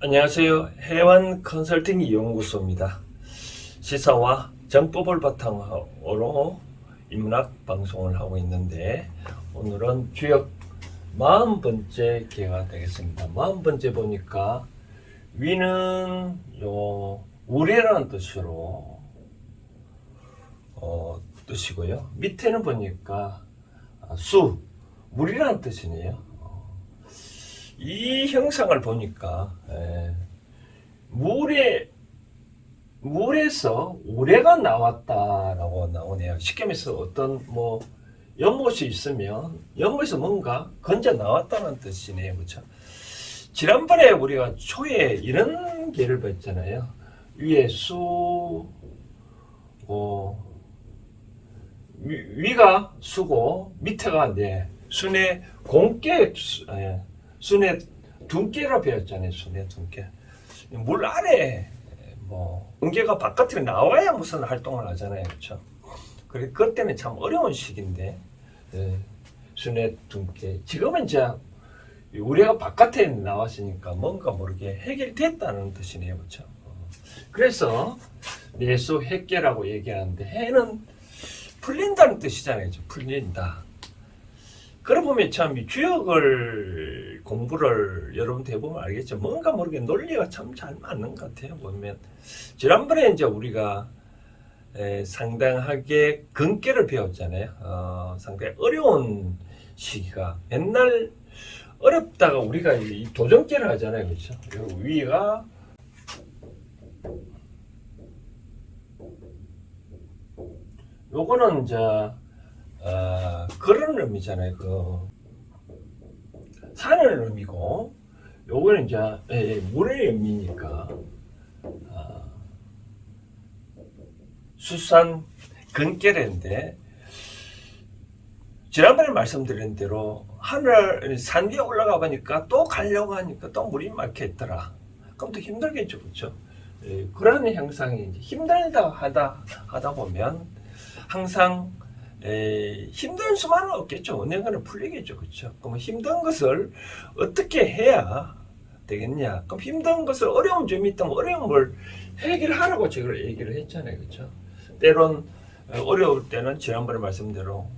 안녕하세요. 해완 컨설팅 연구소입니다. 시사와 정법을 바탕으로 인문학 방송을 하고 있는데 오늘은 주역 40번째 기회가 되겠습니다. 40번째 보니까 위는 우레라는 뜻으로 뜻이고요. 밑에는 보니까 물이라는 뜻이네요. 이 형상을 보니까 물에서 우레가 나왔다라고 나오네요. 쉽게 말해서 어떤 연못이 있으면 연못에서 뭔가 건져 나왔다는 뜻이네요. 그렇죠? 지난번에 우리가 초에 이런 개를 봤잖아요. 위에 위가 수고 밑에가 순의 공개 순의 둔개라 배웠잖아요. 순의 둔개. 물 아래 둔개가 바깥으로 나와야 무슨 활동을 하잖아요. 그렇죠? 그래 그것 때문에 참 어려운 시기인데 순의 둔개. 지금은 이제 우리가 바깥에 나왔으니까 뭔가 모르게 해결됐다는 뜻이네요. 그렇죠? 그래서 내수 핵계라고 얘기하는데 해는 풀린다는 뜻이잖아요. 풀린다. 그러 보면 참 주역을 공부를 여러분들 해보면 알겠죠. 뭔가 모르게 논리가 참 잘 맞는 것 같아요. 보면 지난번에 이제 우리가 상당하게 근계를 배웠잖아요. 상당히 어려운 시기가 맨날 어렵다가 우리가 이 도전계를 하잖아요. 그렇죠? 위가 요거는 이제 그런 의미잖아요. 산을 의미고, 요거는 이제 물의 의미니까 수산 근계인데 지난번에 말씀드린 대로 산 위에 올라가 보니까 또 가려고 하니까 또 물이 막혀있더라. 그럼 또 힘들겠죠, 그렇죠? 그런 형상이 이제 힘들다 하다 보면 항상 힘든 수만은 없겠죠. 언젠가는 풀리겠죠. 그렇죠? 그럼 힘든 것을 어떻게 해야 되겠냐? 그럼 힘든 것을 어려운 점이 있다면 어려움을 해결하라고 제가 얘기를 했잖아요. 그렇죠? 때론 어려울 때는 지난번에 말씀대로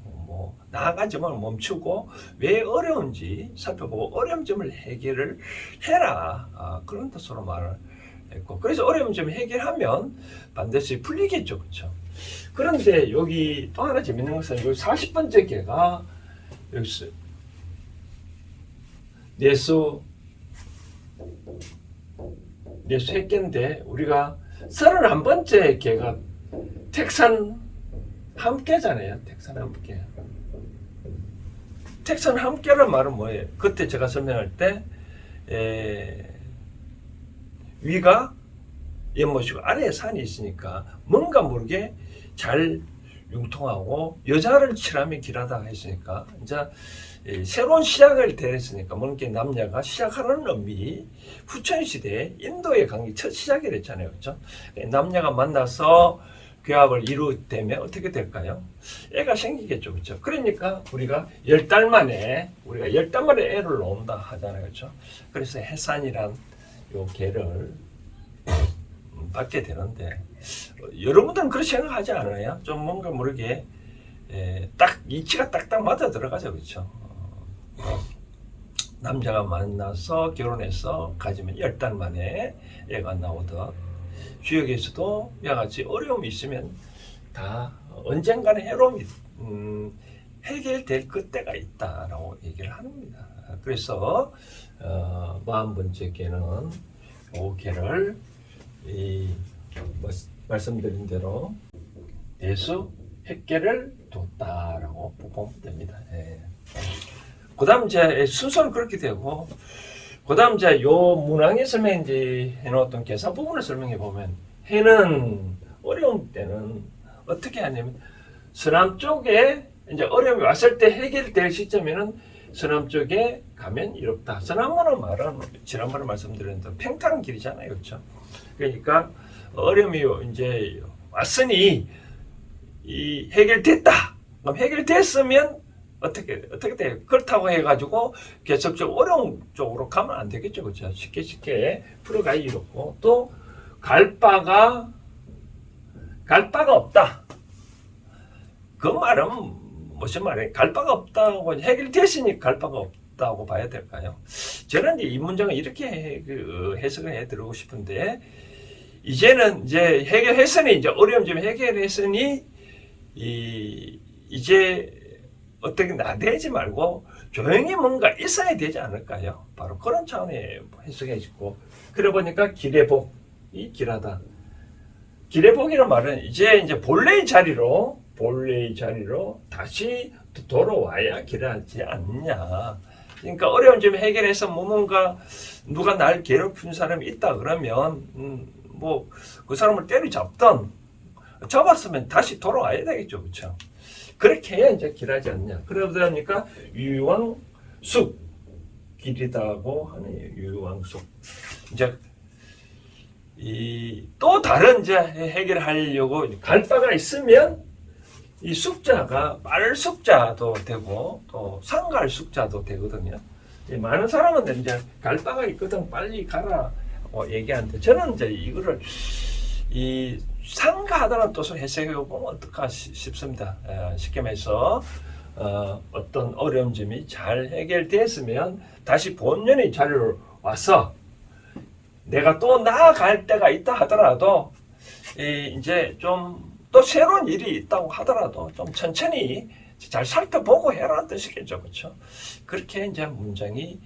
나아간 점을 멈추고 왜 어려운지 살펴보고 어려운 점을 해결을 해라. 그런 뜻으로 말을 했고, 그래서 어려운 점을 해결하면 반드시 풀리겠죠. 그렇죠? 그런데 여기 또 하나 재밌는 것은 여기 40번째 개가 여기 있어요. 내수 핵개인데 우리가 31번째 개가 택산 함께잖아요. 택산 함께. 택산 함께란 말은 뭐예요? 그때 제가 설명할 때 위가 연못이고 아래에 산이 있으니까 뭔가 모르게 잘 융통하고 여자를 칠하며 길하다 했으니까 이제 새로운 시작을 대했으니까 뭔가 남녀가 시작하는 의미. 후천시대에 인도의 강의 첫 시작이 됐잖아요. 그렇죠? 남녀가 만나서 교합을 이루되면 어떻게 될까요? 애가 생기겠죠. 그렇죠? 그러니까 우리가 10달 만에 애를 낳는다 하잖아요. 그렇죠? 그래서 해산이란 요 개를 받게 되는데 여러분들은 그렇게 생각하지 않아요? 좀 뭔가 모르게 딱 이치가 딱딱 맞아 들어가죠. 그렇죠? 남자가 만나서 결혼해서 가지면 10달 만에 애가 나오듯 주역에서도 이와같이 어려움이 있으면 다 언젠가는 해로움이 해결될 그때가 있다라고 얘기를 합니다. 그래서 40번째 개는 이 개를 말씀드린 대로 내수 핵계를 뒀다라고 보면 됩니다. 그 다음 이제 순서는 그렇게 되고, 그 다음 이제 요 문항에 설명해 놓았던 계산 부분을 설명해 보면, 해는 어려운 때는 어떻게 하냐면, 서남 쪽에 이제 어려움이 왔을 때 해결될 시점에는 서남 쪽에 가면 이롭다. 서남문은 말은 지난번에 말씀드린 대로 팽창 길이잖아요. 그렇죠? 그러니까 어려움이 이제 왔으니 이 해결됐다. 그럼 해결됐으면 어떻게 돼? 그렇다고 해가지고 계속적으로 어려운 쪽으로 가면 안 되겠죠, 그렇죠? 쉽게 풀어가기 이렇고 또 갈 바가 없다. 그 말은 무슨 말이에요? 갈 바가 없다고 해결됐으니 갈 바가 없다고 봐야 될까요? 저는 이 문장을 이렇게 해석을 해드리고 싶은데 이제는 이제 해결했으니 이제 어려움 좀 해결했으니 이제 어떻게 나대지 말고 조용히 뭔가 있어야 되지 않을까요? 바로 그런 차원의 해석이 있고 그래 보니까 기례복이 길하다. 기례복이라는 말은 이제 본래의 자리로 다시 돌아와야 길하지 않느냐. 그러니까 어려움 좀 해결해서 뭔가 누가 날 괴롭힌 사람이 있다 그러면 뭐 그 사람을 때려잡던 잡았으면 다시 돌아와야 되겠죠, 그렇죠? 그렇게 해야 이제 길하지 않냐. 그러다 보니까 유유왕숙 길이다고 하는 유유왕숙. 이제 또 다른 이제 해결하려고 갈 바가 있으면 이 숙자가 말 숙자도 되고 또 상갈 숙자도 되거든요. 많은 사람은 이제 갈 바가 있거든 빨리 가라 얘기하는데 저는 이제 이거를 이 상가하다는 뜻을 해석해 보면 어떨까 싶습니다. 쉽게 말해서 어떤 어려운 점이 잘 해결됐으면 다시 본연의 자리로 와서 내가 또 나아갈 때가 있다 하더라도 이제 좀 또 새로운 일이 있다고 하더라도 좀 천천히 잘 살펴보고 해라는 뜻이겠죠, 그렇죠? 그렇게 이제 문장이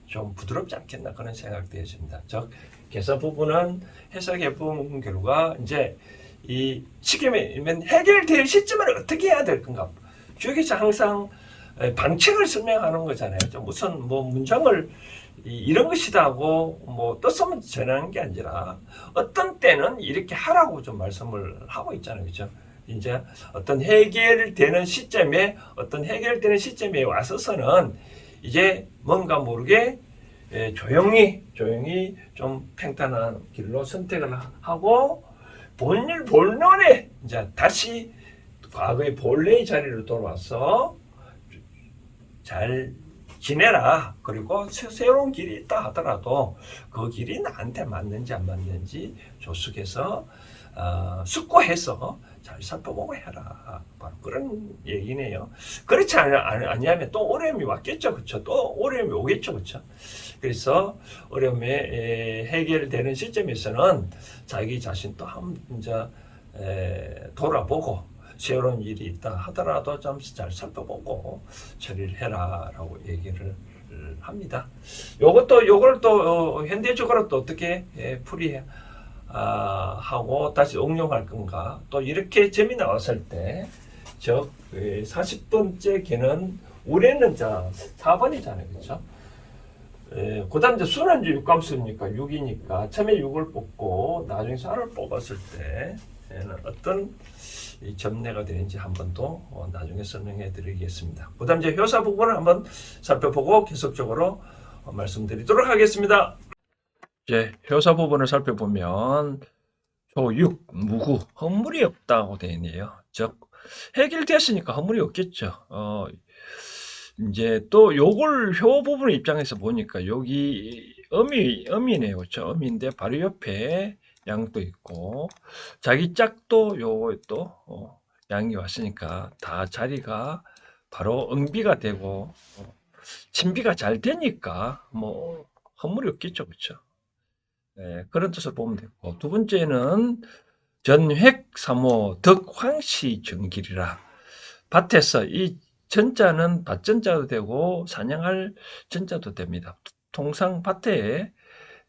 좀 부드럽지 않겠나 그런 생각이 되어집니다. 즉 개서 부분은 해석해 본 결과 이제 이 시기면 해결될 시점을 어떻게 해야 될 건가? 주역에서 항상 방책을 설명하는 거잖아요. 무슨 뭐 문장을 이런 것이다 하고 뭐 뜻은 전하는 게 아니라 어떤 때는 이렇게 하라고 좀 말씀을 하고 있잖아요. 그죠? 이제 어떤 해결되는 시점에 와서서는 이제 뭔가 모르게 조용히 좀 평탄한 길로 선택을 하고 본론에 이제 다시 과거의 본래의 자리로 돌아와서 잘 지내라. 그리고 새로운 길이 있다 하더라도 그 길이 나한테 맞는지 안 맞는지 조숙해서 숙고해서 잘 살펴보고 해라. 바로 그런 얘기네요. 그렇지 않으면 또 어려움이 왔겠죠. 그렇죠? 또 어려움이 오겠죠. 그렇죠? 그래서 어려움이 해결되는 시점에서는 자기 자신 또 이제 돌아보고 새로운 일이 있다 하더라도 좀 잘 살펴보고 처리를 해라라고 얘기를 합니다. 요걸 또 현대적으로 또 어떻게 풀이하고 다시 응용할 건가? 또 이렇게 점이 나왔을 때, 즉 40번째 개는 우레는 자 4번이잖아요, 그렇죠? 그다음 이제 수는 이제 육감수니까 6이니까 처음에 6을 뽑고 나중에 4를 뽑았을 때 어떤 이 점례가 되는지 한번 더 나중에 설명해 드리겠습니다. 그 다음 이제 효사 부분을 한번 살펴보고 계속적으로 말씀드리도록 하겠습니다. 이제 효사 부분을 살펴보면 조6 무구 허물이 없다고 되어 있네요. 즉 해결됐으니까 허물이 없겠죠. 이제 또 요걸 효 부분 입장에서 보니까 여기 음이네요. 그렇죠? 음인데 바로 옆에 양도 있고 자기 짝도 요거 또 양이 왔으니까 다 자리가 바로 응비가 되고 친비가 잘 되니까 뭐 허물이 없겠죠. 그렇죠? 네, 그런 뜻을 보면 되고 두 번째는 전획삼호 덕황시 정길이라 밭에서 이 전자는 밭전자도 되고 사냥할 전자도 됩니다. 통상 밭에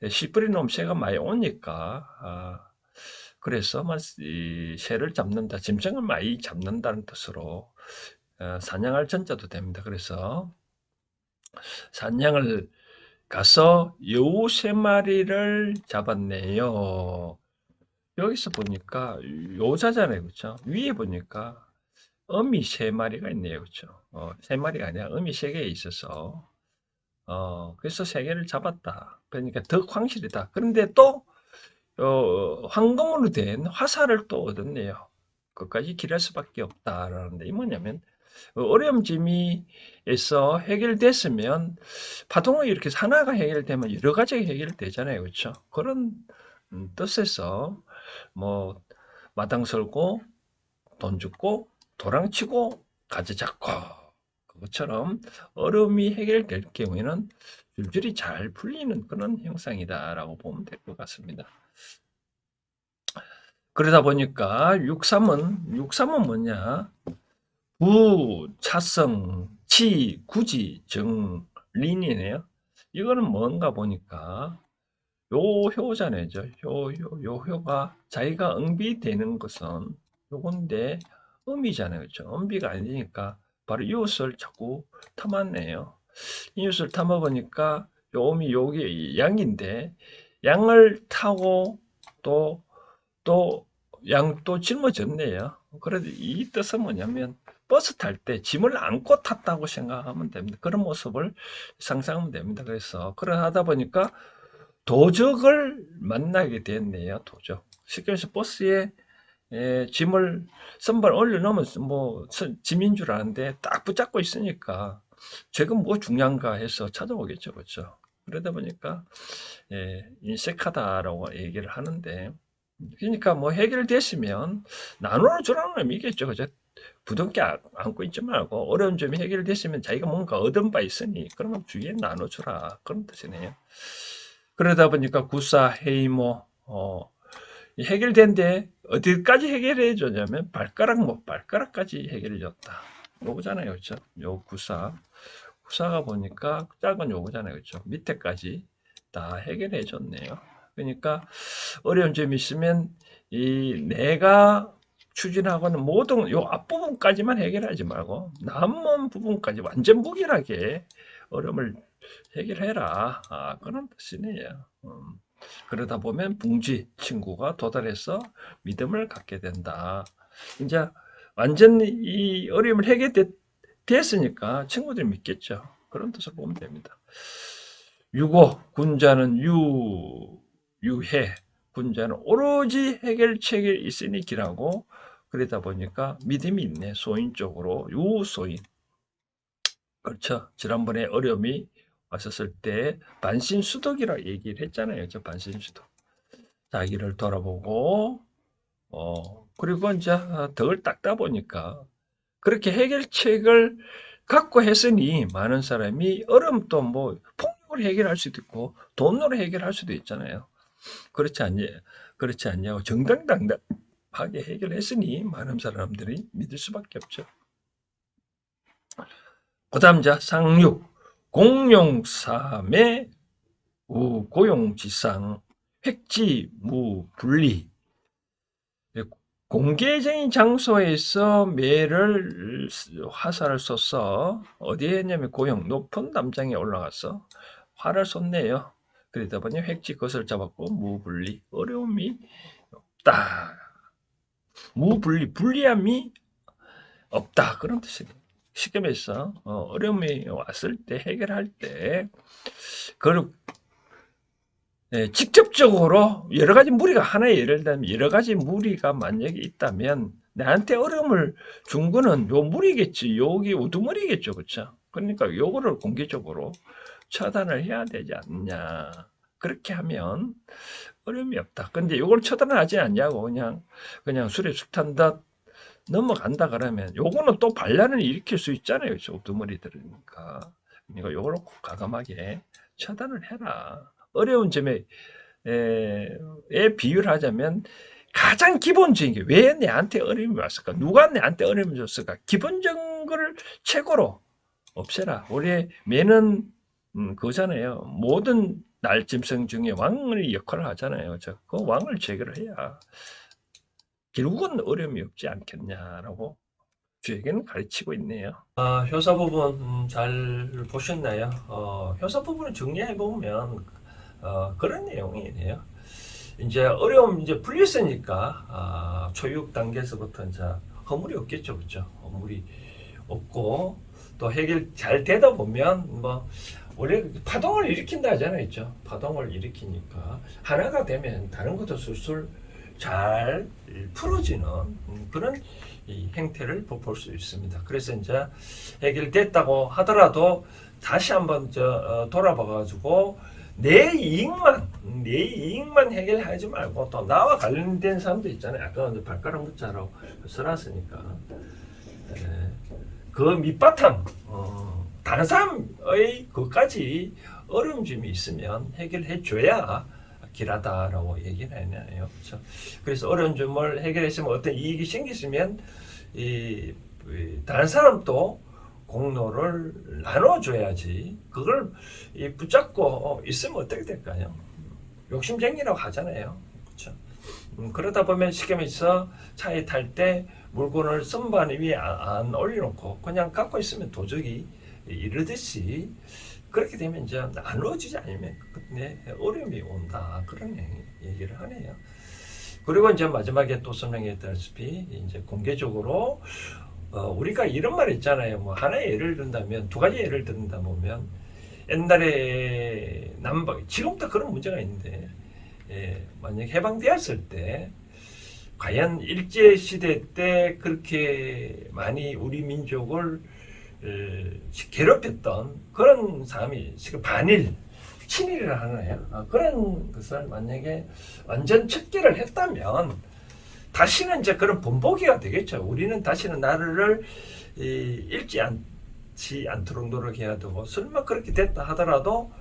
씨 뿌리놓으면 새가 많이 오니까 그래서 이 새를 잡는다, 짐승을 많이 잡는다는 뜻으로 사냥할 전자도 됩니다. 그래서 사냥을 가서 여우 3마리를 잡았네요. 여기서 보니까 요자잖아요, 그렇죠? 위에 보니까 어미 3마리가 있네요, 그렇죠? 3마리가 아니라 어미 3개에 있어서 그래서 3개를 잡았다. 그러니까 덕황실이다. 그런데 또 황금으로 된 화살을 또 얻었네요. 끝까지 길할 수밖에 없다라는데 이 뭐냐면 어려움 지미에서 해결됐으면 파동이 이렇게 하나가 해결되면 여러 가지가 해결되잖아요. 그렇죠? 그런 뜻에서 뭐 마당 설고 돈 주고 도랑치고 가지 잡고 그것처럼 어려움이 해결될 경우에는 줄줄이 잘 풀리는 그런 형상이다라고 보면 될 것 같습니다. 그러다 보니까 6.3은 뭐냐? 부, 차성, 치, 구지, 정, 린이네요. 이거는 뭔가 보니까 요 효잖아요. 요 효가 자기가 응비되는 것은 요건데 음이잖아요. 그렇죠? 음비가 아니니까 바로 이웃을 자꾸 탐하네요. 이웃을 탐아보니까 요 음이 요게 양인데 양을 타고 또 양 또 짊어졌네요. 그래도 이 뜻은 뭐냐면 버스 탈 때 짐을 안고 탔다고 생각하면 됩니다. 그런 모습을 상상하면 됩니다. 그래서 그러다 보니까 도적을 만나게 됐네요. 도적. 쉽게 말해서 버스에 짐을 선발 올려놓으면 뭐 짐인 줄 아는데 딱 붙잡고 있으니까 제가 뭐 중요한가 해서 찾아오겠죠. 그렇죠? 그러다 보니까 인색하다라고 얘기를 하는데 그러니까 뭐 해결됐으면 나눠 주라는 의미겠죠. 그죠? 부둥켜 안고 있지 말고 어려운 점이 해결됐으면 자기가 뭔가 얻은 바 있으니 그러면 주위에 나눠주라 그런 뜻이네요. 그러다 보니까 구사, 해이모 해결된데 어디까지 해결해 줬냐면 발가락까지 해결해 줬다. 요거잖아요. 그렇죠? 요 구사가 보니까 작은 요거잖아요. 그렇죠? 밑에까지 다 해결해 줬네요. 그러니까 어려운 점이 있으면 이 내가 추진하고는 모든 요 앞부분까지만 해결하지 말고 남은 부분까지 완전 무결하게 어려움을 해결해라. 그런 뜻이네요. 그러다 보면 붕지 친구가 도달해서 믿음을 갖게 된다. 이제 완전히 이 어려움을 해결됐으니까 친구들이 믿겠죠. 그런 뜻을 보면 됩니다. 유고 군자는 유해 군자는 오로지 해결책이 있으니 길하고 그러다 보니까 믿음이 있네. 소인 쪽으로 유소인. 그렇죠. 지난번에 어려움이 왔었을 때 반신수덕이라 얘기를 했잖아요. 저 반신수덕. 자기를 돌아보고 그리고 이제 덕을 닦다 보니까 그렇게 해결책을 갖고 했으니 많은 사람이 어려움도 뭐 폭력으로 해결할 수도 있고 돈으로 해결할 수도 있잖아요. 그렇지 않냐고 정당당하게 해결했으니 많은 사람들이 믿을 수밖에 없죠. 고담자 상육 공용삼의 고용지상 획지무분리 공개적인 장소에서 매를 화살을 쏘서 어디에 했냐면 고용 높은 담장에 올라가서 활을 쏜네요. 그러다 보니 획지 것을 잡았고 무분리 어려움이 없다. 무분리 불리함이 없다 그런 뜻이에요. 쉽게 말해서 어려움이 왔을 때 해결할 때 그걸 직접적으로 여러 가지 무리가 하나의 예를 들면 여러 가지 무리가 만약에 있다면 나한테 어려움을 준 거는 요 무리겠지. 여기 우두머리겠죠. 그렇죠? 그러니까 요거를 공개적으로 처단을 해야 되지 않냐. 그렇게 하면 어려움이 없다. 근데 요걸 처단을 하지 않냐고 그냥 술에 술 탄다 넘어간다 그러면 요거는 또 반란을 일으킬 수 있잖아요. 그렇죠? 우두머리들이니까. 그러니까 요걸 꼭 과감하게 처단을 해라. 어려운 점에 비유를 하자면 가장 기본적인 게 왜 내한테 어려움이 왔을까? 누가 내한테 어려움을 줬을까? 기본적인 거를 최고로 없애라. 우리의 매는 그거잖아요. 모든 날짐승 중에 왕의 역할을 하잖아요. 그 왕을 제거를 해야 결국은 어려움이 없지 않겠냐라고 주에게는 가르치고 있네요. 효사 부분 잘 보셨나요? 효사 부분을 정리해 보면 그런 내용이네요. 이제 어려움 이제 풀렸으니까 초육 단계에서부터 이제 허물이 없겠죠, 그렇죠? 허물이 없고 또 해결 잘 되다 보면 뭐 원래 파동을 일으킨다 하잖아요, 있죠? 파동을 일으키니까 하나가 되면 다른 것도 술술 잘 풀어지는 그런 이 행태를 볼 수 있습니다. 그래서 이제 해결됐다고 하더라도 다시 한번 돌아봐가지고 내 이익만 해결하지 말고 또 나와 관련된 사람도 있잖아요. 아까 발가락 묻자라고 써놨으니까 그 밑바탕 다른 사람의 그까지 어려운 점이 있으면 해결해 줘야 길하다라고 얘기를 해요. 그렇죠? 그래서 어려운 점을 해결했으면 어떤 이익이 생겼으면 다른 사람도 공로를 나눠줘야지. 그걸 붙잡고 있으면 어떻게 될까요? 욕심쟁이라고 하잖아요. 그렇죠? 그러다 보면 쉽게 말해서 차에 탈 때 물건을 선반 위에 안 올려놓고 그냥 갖고 있으면 도저히 이러듯이 그렇게 되면 이제 나누어지지 않으면 어려움이 온다. 그런 얘기를 하네요. 그리고 이제 마지막에 또 설명했다시피 이제 공개적으로 우리가 이런 말 있잖아요. 뭐 하나의 예를 든다면 두 가지 예를 든다 보면 옛날에 남방 지금도 그런 문제가 있는데 만약 해방되었을 때 과연 일제 시대 때 그렇게 많이 우리 민족을 괴롭혔던 그런 사람이 지금 반일 친일을 하나요? 그런 것을 만약에 완전 척결을 했다면 다시는 이제 그런 본보기가 되겠죠. 우리는 다시는 나라를 잃지 않도록 노력해야 되고 설마 그렇게 됐다 하더라도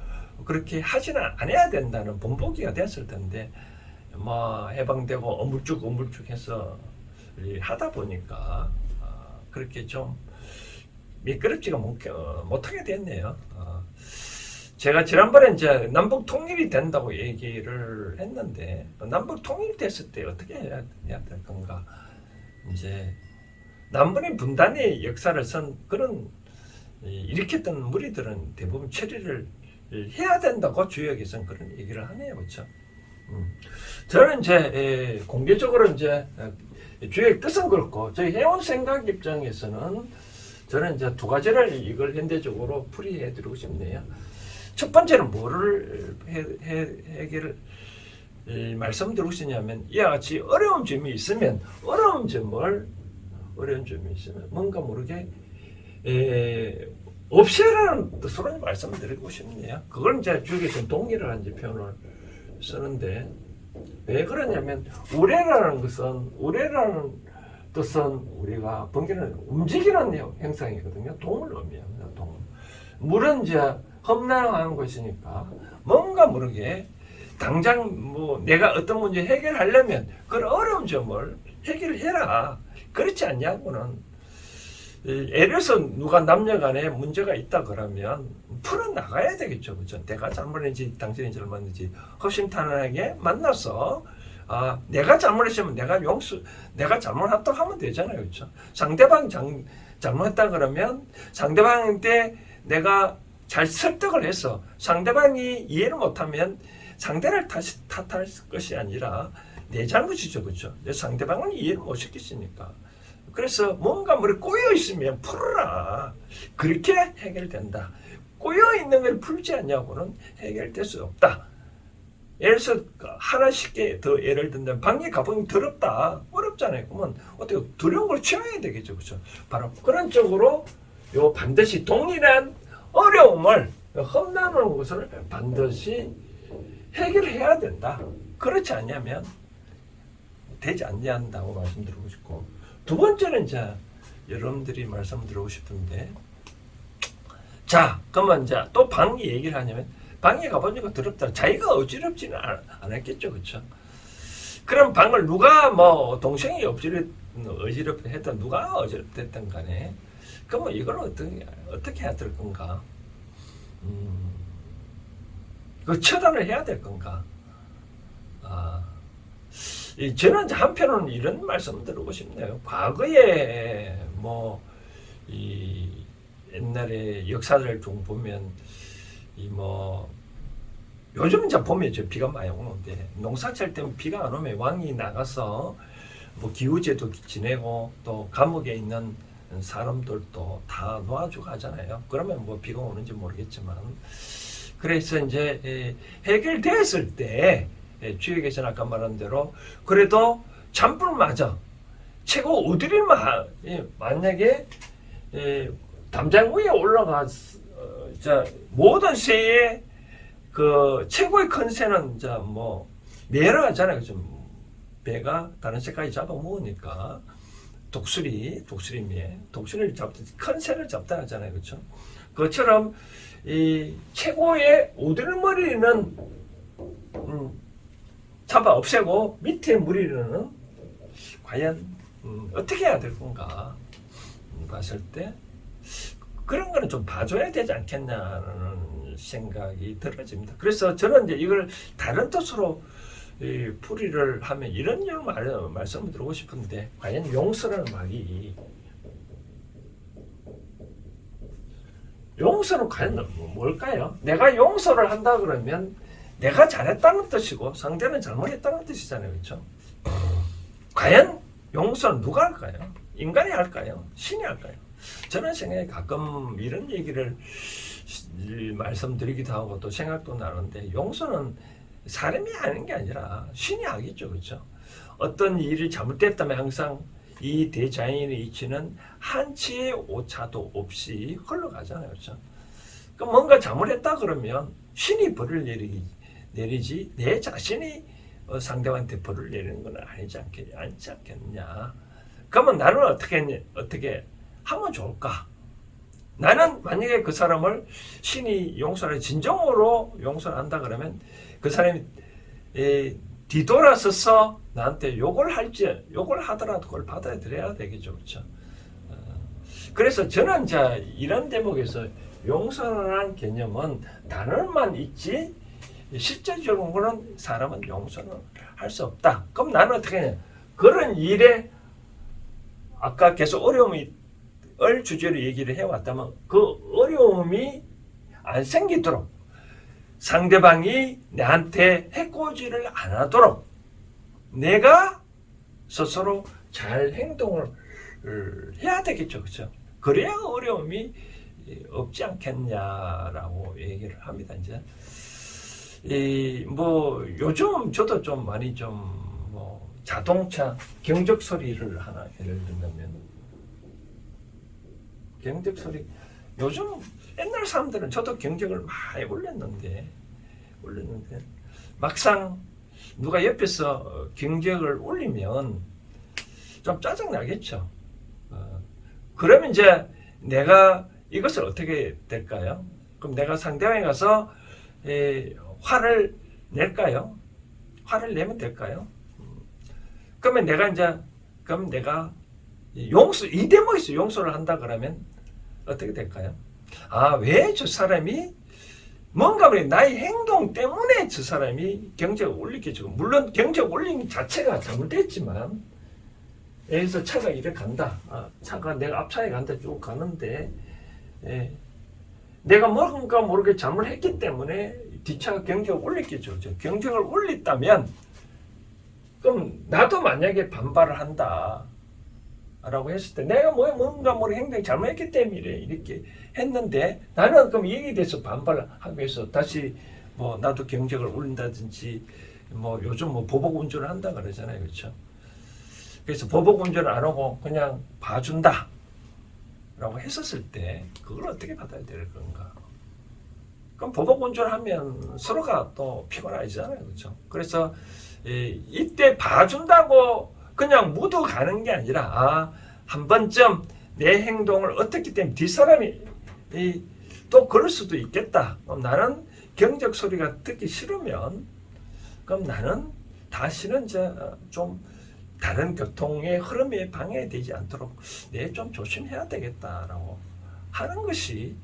그렇게 하지는 않아야 된다는 본보기가 됐을 텐데 뭐 해방되고 어물쭉 해서 하다 보니까 그렇게 좀 미끄럽지가 못하게 됐네요. 제가 지난번에 이제 남북 통일이 된다고 얘기를 했는데 남북 통일이 됐을 때 어떻게 해야 될 건가? 이제 남북의 분단의 역사를 선 그런 일으켰던 무리들은 대부분 처리를 해야 된다고 주역에서는 그런 얘기를 하네요, 그렇죠? 저는 이제 공개적으로 이제 주역 뜻은 그렇고 저희 해온 생각 입장에서는 저는 이제 두 가지를 이걸 현대적으로 풀이해 드리고 싶네요. 첫 번째는 뭐를 해결을 말씀드리고 싶냐면 이와 같이 어려운 점이 있으면 뭔가 모르게 없애라는 뜻으로 말씀드리고 싶네요. 그걸 이제 주역에서는 동의라는 표현을 쓰는데 왜 그러냐면 우레라는 뜻은 우리가 번개는 움직이는 행상이거든요. 동을 의미합니다. 동. 물은 이제 험난한 것이니까 뭔가 모르게 당장 뭐 내가 어떤 문제 해결하려면 그런 어려운 점을 해결해라. 그렇지 않냐고는 예를 들어서 누가 남녀간에 문제가 있다 그러면 풀어나가야 되겠죠. 그렇죠? 내가 잘못했는지 당신이 잘못했는지 허심탄회하게 만나서 내가 잘못했으면 내가 잘못했다고 하면 되잖아요. 그렇죠? 상대방 잘못했다 그러면 상대방한테 내가 잘 설득을 해서 상대방이 이해를 못하면 상대를 다시 탓할 것이 아니라 내 잘못이죠. 그렇죠? 내 상대방은 이해를 못 시키시니까. 그래서 뭔가 꼬여 있으면 풀어라. 그렇게 해결된다. 꼬여 있는 걸 풀지 않냐고는 해결될 수 없다. 예를 들어서 하나 쉽게 더 예를 든다면 방에 가보면 더럽다. 어렵잖아요. 그러면 어떻게 두려운 걸 채워야 되겠죠. 그렇죠? 바로 그런 쪽으로 반드시 동일한 어려움을 험난한 것을 반드시 해결해야 된다. 그렇지 않냐면 되지 않는다고 말씀드리고 싶고 두 번째는 이제 여러분들이 말씀드리고 싶은데 자 그러면 이제 또 방이 얘기를 하냐면 방에 가보니까 더럽다. 자기가 어지럽지는 않았겠죠. 그렇죠? 그럼 방을 누가 뭐 동생이 어지럽다 했던 누가 어지럽댔던 간에 그러면 이걸 어떻게 해야 될 건가? 그 처단을 해야 될 건가? 저는 한편으로는 이런 말씀 드리고 싶네요. 과거에 이 옛날에 역사를 좀 보면 요즘 이제 보면 비가 많이 오는데 농사철 때면 비가 안 오면 왕이 나가서 기우제도 지내고 또 감옥에 있는 사람들도 다 놓아주고 하잖아요. 그러면 비가 오는지 모르겠지만 그래서 이제 해결됐을 때 주위에 계신 아까 말한 대로 그래도 잔불마저 최고 어디를 만약에 담장 위에 올라가 모든 새의 그 최고의 큰 새는 뭐 매를 하잖아요. 그죠? 배가 다른 새까지 잡아먹으니까 독수리매, 독수리를 잡듯이 큰 새를 잡다 하잖아요. 그렇죠? 그것처럼 이 최고의 우들머리는 잡아 없애고 밑에 무리는 과연 어떻게 해야 될 건가 봤을 때 그런 거는 좀 봐줘야 되지 않겠냐는 생각이 들어집니다. 그래서 저는 이제 이걸 다른 뜻으로 풀이를 하면 이런 말씀을 드리고 싶은데 과연 용서라는 말이 용서는 과연 뭘까요? 내가 용서를 한다 그러면 내가 잘했다는 뜻이고 상대는 잘못했다는 뜻이잖아요. 그렇죠? 과연 용서는 누가 할까요? 인간이 할까요? 신이 할까요? 저는 생각에 가끔 이런 얘기를 말씀드리기도 하고 또 생각도 나는데 용서는 사람이 하는 게 아니라 신이 하겠죠. 그렇죠? 어떤 일이 잘못됐다면 항상 이 대자연의 이치는 한치의 오차도 없이 흘러가잖아요. 그렇죠? 그럼 뭔가 잘못했다 그러면 신이 벌을 내리지 내 자신이 상대방한테 벌을 내리는 건 아니지 않겠냐. 그러면 나는 어떻게 하면 좋을까? 나는 만약에 그 사람을 신이 용서를 진정으로 용서를 한다 그러면 그 사람이 뒤돌아서서 나한테 욕을 하더라도 그걸 받아들여야 되겠죠. 그렇죠? 그래서 저는 이런 대목에서 용서라는 개념은 단어만 있지 실제적으로는 사람은 용서는 할 수 없다. 그럼 나는 어떻게 하냐? 그런 일에 아까 계속 어려움을 주제로 얘기를 해왔다면 그 어려움이 안 생기도록 상대방이 나한테 해코지를 안 하도록 내가 스스로 잘 행동을 해야 되겠죠. 그렇죠? 그래야 어려움이 없지 않겠냐라고 얘기를 합니다. 이제 뭐 요즘 저도 좀 많이 뭐 자동차 경적 소리를 하나 예를 들면 경적 소리 요즘 옛날 사람들은 저도 경적을 많이 올렸는데 막상 누가 옆에서 경적을 올리면 좀 짜증 나겠죠. 그러면 이제 내가 이것을 어떻게 될까요? 그럼 내가 상대방에 가서 화를 낼까요? 화를 내면 될까요? 그러면 내가 이 대목에서 용서를 한다 그러면 어떻게 될까요? 왜 저 사람이 뭔가 나의 행동 때문에 저 사람이 경적을 올리겠죠. 물론 경적 올림 자체가 잘못됐지만 여기서 차가 이렇게 간다. 차가 내가 앞차에 간다 쭉 가는데 내가 뭔가 모르게 잘못했기 때문에 뒷차가 경적을 올렸겠죠. 경적을 올렸다면 그럼 나도 만약에 반발을 한다 라고 했을 때 내가 뭔가 모르게 행동이 잘못했기 때문에 이렇게 했는데 나는 그럼 여기에 대해서 반발하기 위해서 다시 뭐 나도 경적을 올린다든지 뭐 요즘 뭐 보복 운전을 한다 그러잖아요. 그렇죠? 그래서 보복 운전을 안 하고 그냥 봐준다 라고 했었을 때 그걸 어떻게 받아야 될 건가? 그럼 보복 운전을 하면 서로가 또 피곤하잖아요. 그렇죠? 그래서 이때 봐준다고 그냥 묻어 가는 게 아니라 한 번쯤 내 행동을 어떻기 때문에 뒷사람이 또 그럴 수도 있겠다. 그럼 나는 경적 소리가 듣기 싫으면 그럼 나는 다시는 좀 다른 교통의 흐름에 방해되지 않도록 좀 조심해야 되겠다라고 하는 것이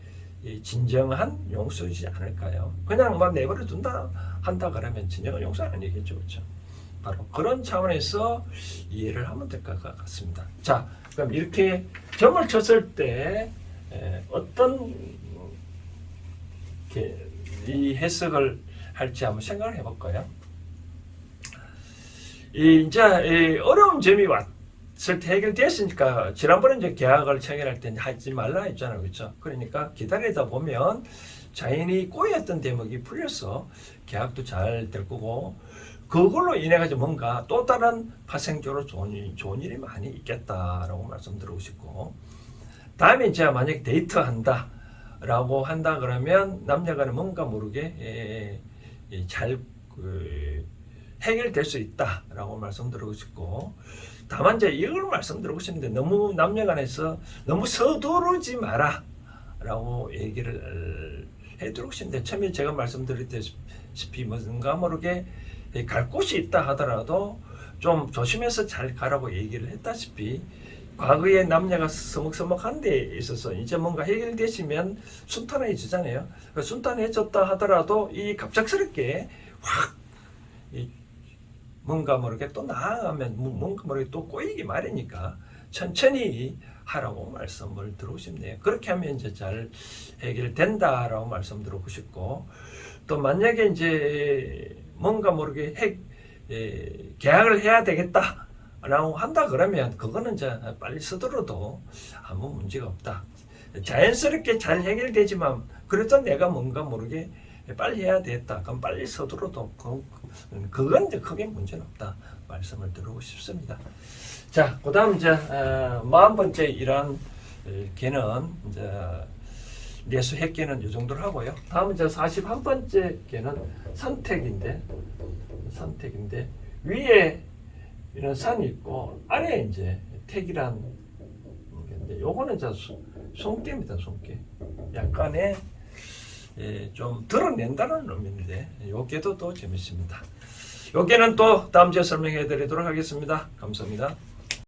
진정한 용서이지 않을까요? 그냥 막 내버려 둔다 한다 그러면 진정한 용서는 아니겠죠. 그렇죠? 바로 그런 차원에서 이해를 하면 될 것 같습니다. 자, 그럼 이렇게 점을 쳤을 때 어떤 이 해석을 할지 한번 생각을 해볼까요? 이제 어려운 점이 왔을 때 해결됐으니까 지난번에 이제 계약을 체결할 때 하지 말라 했잖아요, 그렇죠? 그러니까 기다리다 보면 자연이 꼬였던 대목이 풀려서 계약도 잘 될 거고 그걸로 인해 가지고 뭔가 또 다른 파생적으로 좋은 일이 많이 있겠다라고 말씀드리고 싶고 다음에 이제 만약에 데이트한다 라고 한다 그러면 남녀간에 뭔가 모르게 잘 해결될 수 있다라고 말씀드리고 싶고 다만 이제 이걸 말씀드리고 싶은데 너무 남녀간에서 너무 서두르지 마라 라고 얘기를 해드리고 싶은데 처음에 제가 말씀드렸다시피 뭔가 모르게 갈 곳이 있다 하더라도 좀 조심해서 잘 가라고 얘기를 했다시피 과거에 남녀가 서먹서먹한 데 있어서 이제 뭔가 해결되시면 순탄해지잖아요. 순탄해졌다 하더라도 이 갑작스럽게 확 뭔가 모르게 또 나아가면 뭔가 모르게 또 꼬이기 마련이니까 천천히 하라고 말씀을 드리고 싶네요. 그렇게 하면 이제 잘 해결된다라고 말씀드리고 싶고 또 만약에 이제 뭔가 모르게 계약을 해야 되겠다. 라고 한다 그러면 그거는 이제 빨리 서둘러도 아무 문제가 없다. 자연스럽게 잘 해결되지만 그래도 내가 뭔가 모르게 빨리 해야 되겠다. 그럼 빨리 서둘러도 그건 이제 크게 문제는 없다. 말씀을 드리고 싶습니다. 자, 그 다음 이제 40번째 이런 개는 이제 내수핵개는 이 정도로 하고요. 다음 이제 41번째 개는 선택인데 위에 이런 산이 있고 아래에 이제 택이란 건데 요거는 이제 손깨입니다. 손깨. 약간의 좀 드러낸다는 의미인데 요 개도 또 재밌습니다. 요 개는 또 다음 주에 설명해 드리도록 하겠습니다. 감사합니다.